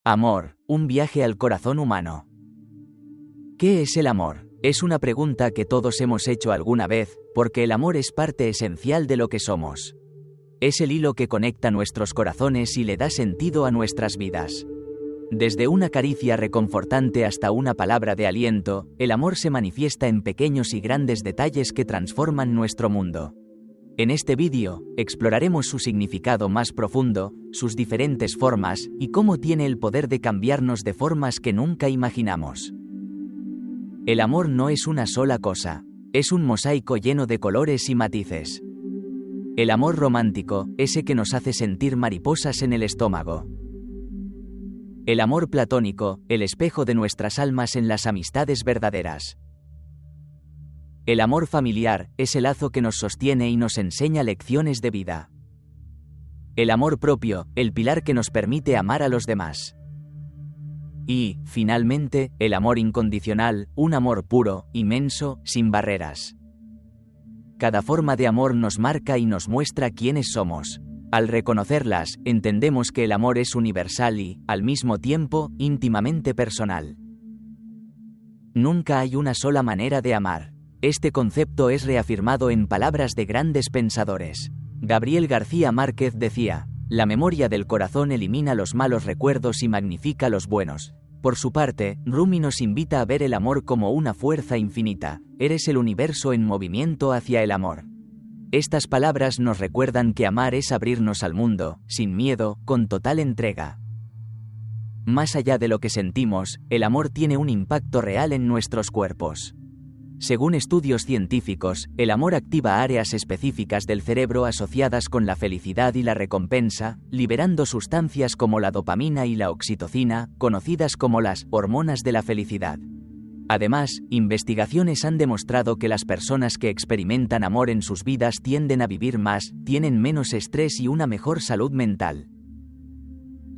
Amor, un viaje al corazón humano. ¿Qué es el amor? Es una pregunta que todos hemos hecho alguna vez, porque el amor es parte esencial de lo que somos. Es el hilo que conecta nuestros corazones y le da sentido a nuestras vidas. Desde una caricia reconfortante hasta una palabra de aliento, el amor se manifiesta en pequeños y grandes detalles que transforman nuestro mundo. En este vídeo, exploraremos su significado más profundo, sus diferentes formas, y cómo tiene el poder de cambiarnos de formas que nunca imaginamos. El amor no es una sola cosa, es un mosaico lleno de colores y matices. El amor romántico, ese que nos hace sentir mariposas en el estómago. El amor platónico, el espejo de nuestras almas en las amistades verdaderas. El amor familiar, es el lazo que nos sostiene y nos enseña lecciones de vida. El amor propio, el pilar que nos permite amar a los demás. Y, finalmente, el amor incondicional, un amor puro, inmenso, sin barreras. Cada forma de amor nos marca y nos muestra quiénes somos. Al reconocerlas, entendemos que el amor es universal y, al mismo tiempo, íntimamente personal. Nunca hay una sola manera de amar. Este concepto es reafirmado en palabras de grandes pensadores. Gabriel García Márquez decía: "La memoria del corazón elimina los malos recuerdos y magnifica los buenos". Por su parte, Rumi nos invita a ver el amor como una fuerza infinita. Eres el universo en movimiento hacia el amor. Estas palabras nos recuerdan que amar es abrirnos al mundo, sin miedo, con total entrega. Más allá de lo que sentimos, el amor tiene un impacto real en nuestros cuerpos. Según estudios científicos, el amor activa áreas específicas del cerebro asociadas con la felicidad y la recompensa, liberando sustancias como la dopamina y la oxitocina, conocidas como las hormonas de la felicidad. Además, investigaciones han demostrado que las personas que experimentan amor en sus vidas tienden a vivir más, tienen menos estrés y una mejor salud mental.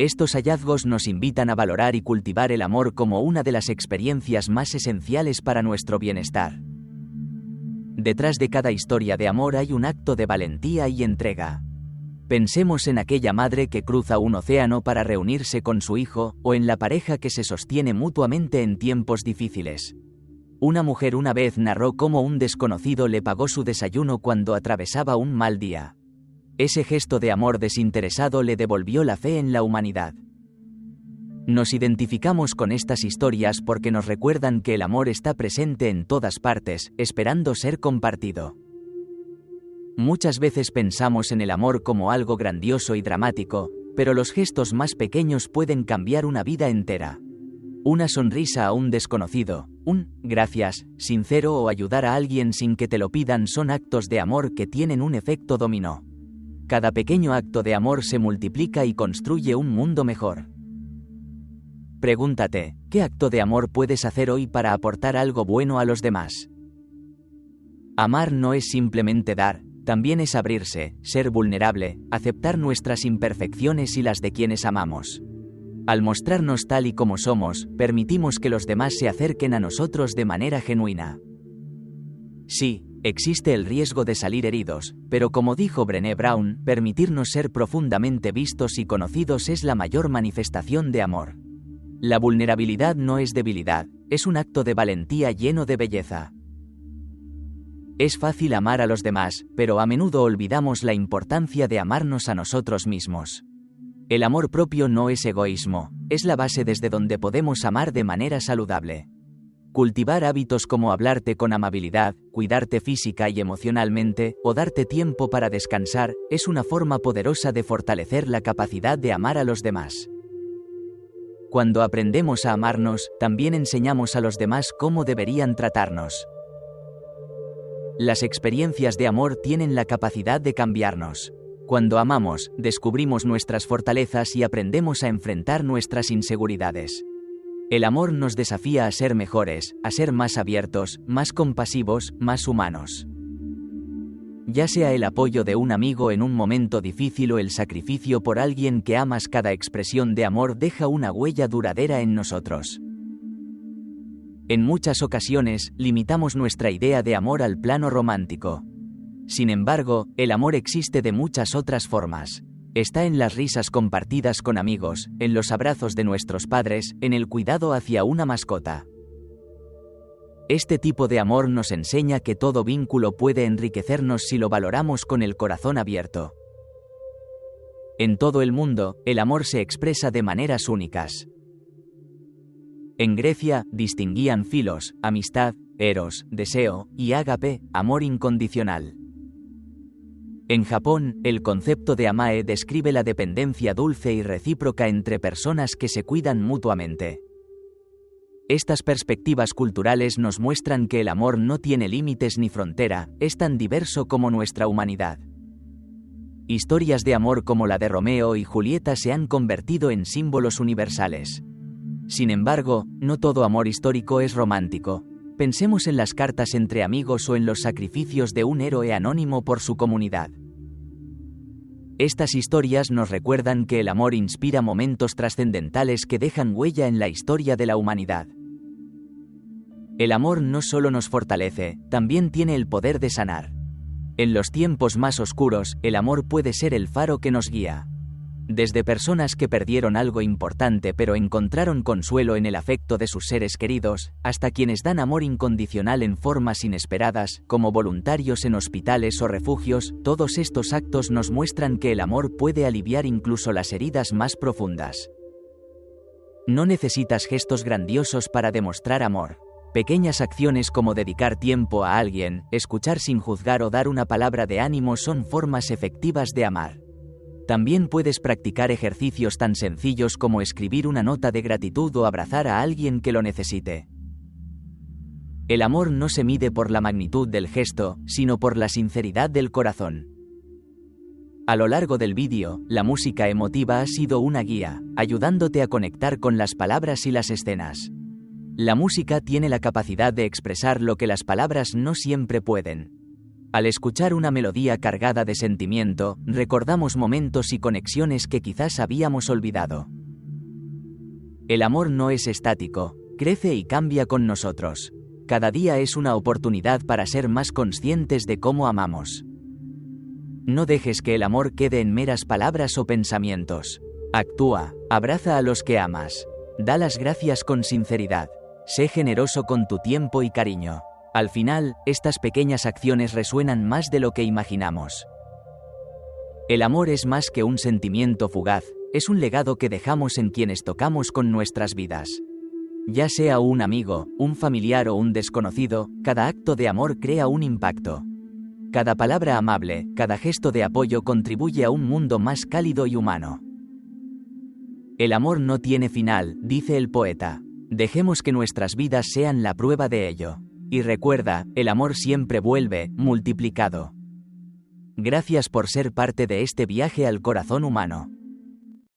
Estos hallazgos nos invitan a valorar y cultivar el amor como una de las experiencias más esenciales para nuestro bienestar. Detrás de cada historia de amor hay un acto de valentía y entrega. Pensemos en aquella madre que cruza un océano para reunirse con su hijo, o en la pareja que se sostiene mutuamente en tiempos difíciles. Una mujer una vez narró cómo un desconocido le pagó su desayuno cuando atravesaba un mal día. Ese gesto de amor desinteresado le devolvió la fe en la humanidad. Nos identificamos con estas historias porque nos recuerdan que el amor está presente en todas partes, esperando ser compartido. Muchas veces pensamos en el amor como algo grandioso y dramático, pero los gestos más pequeños pueden cambiar una vida entera. Una sonrisa a un desconocido, un gracias sincero o ayudar a alguien sin que te lo pidan son actos de amor que tienen un efecto dominó. Cada pequeño acto de amor se multiplica y construye un mundo mejor. Pregúntate, ¿qué acto de amor puedes hacer hoy para aportar algo bueno a los demás? Amar no es simplemente dar, también es abrirse, ser vulnerable, aceptar nuestras imperfecciones y las de quienes amamos. Al mostrarnos tal y como somos, permitimos que los demás se acerquen a nosotros de manera genuina. Sí, existe el riesgo de salir heridos, pero como dijo Brené Brown, permitirnos ser profundamente vistos y conocidos es la mayor manifestación de amor. La vulnerabilidad no es debilidad, es un acto de valentía lleno de belleza. Es fácil amar a los demás, pero a menudo olvidamos la importancia de amarnos a nosotros mismos. El amor propio no es egoísmo, es la base desde donde podemos amar de manera saludable. Cultivar hábitos como hablarte con amabilidad, cuidarte física y emocionalmente, o darte tiempo para descansar, es una forma poderosa de fortalecer la capacidad de amar a los demás. Cuando aprendemos a amarnos, también enseñamos a los demás cómo deberían tratarnos. Las experiencias de amor tienen la capacidad de cambiarnos. Cuando amamos, descubrimos nuestras fortalezas y aprendemos a enfrentar nuestras inseguridades. El amor nos desafía a ser mejores, a ser más abiertos, más compasivos, más humanos. Ya sea el apoyo de un amigo en un momento difícil o el sacrificio por alguien que amas, cada expresión de amor deja una huella duradera en nosotros. En muchas ocasiones, limitamos nuestra idea de amor al plano romántico. Sin embargo, el amor existe de muchas otras formas. Está en las risas compartidas con amigos, en los abrazos de nuestros padres, en el cuidado hacia una mascota. Este tipo de amor nos enseña que todo vínculo puede enriquecernos si lo valoramos con el corazón abierto. En todo el mundo, el amor se expresa de maneras únicas. En Grecia, distinguían filos, amistad, eros, deseo, y ágape, amor incondicional. En Japón, el concepto de amae describe la dependencia dulce y recíproca entre personas que se cuidan mutuamente. Estas perspectivas culturales nos muestran que el amor no tiene límites ni frontera, es tan diverso como nuestra humanidad. Historias de amor como la de Romeo y Julieta se han convertido en símbolos universales. Sin embargo, no todo amor histórico es romántico. Pensemos en las cartas entre amigos o en los sacrificios de un héroe anónimo por su comunidad. Estas historias nos recuerdan que el amor inspira momentos trascendentales que dejan huella en la historia de la humanidad. El amor no solo nos fortalece, también tiene el poder de sanar. En los tiempos más oscuros, el amor puede ser el faro que nos guía. Desde personas que perdieron algo importante pero encontraron consuelo en el afecto de sus seres queridos, hasta quienes dan amor incondicional en formas inesperadas, como voluntarios en hospitales o refugios, todos estos actos nos muestran que el amor puede aliviar incluso las heridas más profundas. No necesitas gestos grandiosos para demostrar amor. Pequeñas acciones como dedicar tiempo a alguien, escuchar sin juzgar o dar una palabra de ánimo son formas efectivas de amar. También puedes practicar ejercicios tan sencillos como escribir una nota de gratitud o abrazar a alguien que lo necesite. El amor no se mide por la magnitud del gesto, sino por la sinceridad del corazón. A lo largo del vídeo, la música emotiva ha sido una guía, ayudándote a conectar con las palabras y las escenas. La música tiene la capacidad de expresar lo que las palabras no siempre pueden. Al escuchar una melodía cargada de sentimiento, recordamos momentos y conexiones que quizás habíamos olvidado. El amor no es estático, crece y cambia con nosotros. Cada día es una oportunidad para ser más conscientes de cómo amamos. No dejes que el amor quede en meras palabras o pensamientos. Actúa, abraza a los que amas. Da las gracias con sinceridad. Sé generoso con tu tiempo y cariño. Al final, estas pequeñas acciones resuenan más de lo que imaginamos. El amor es más que un sentimiento fugaz, es un legado que dejamos en quienes tocamos con nuestras vidas. Ya sea un amigo, un familiar o un desconocido, cada acto de amor crea un impacto. Cada palabra amable, cada gesto de apoyo contribuye a un mundo más cálido y humano. El amor no tiene final, dice el poeta. Dejemos que nuestras vidas sean la prueba de ello. Y recuerda, el amor siempre vuelve, multiplicado. Gracias por ser parte de este viaje al corazón humano.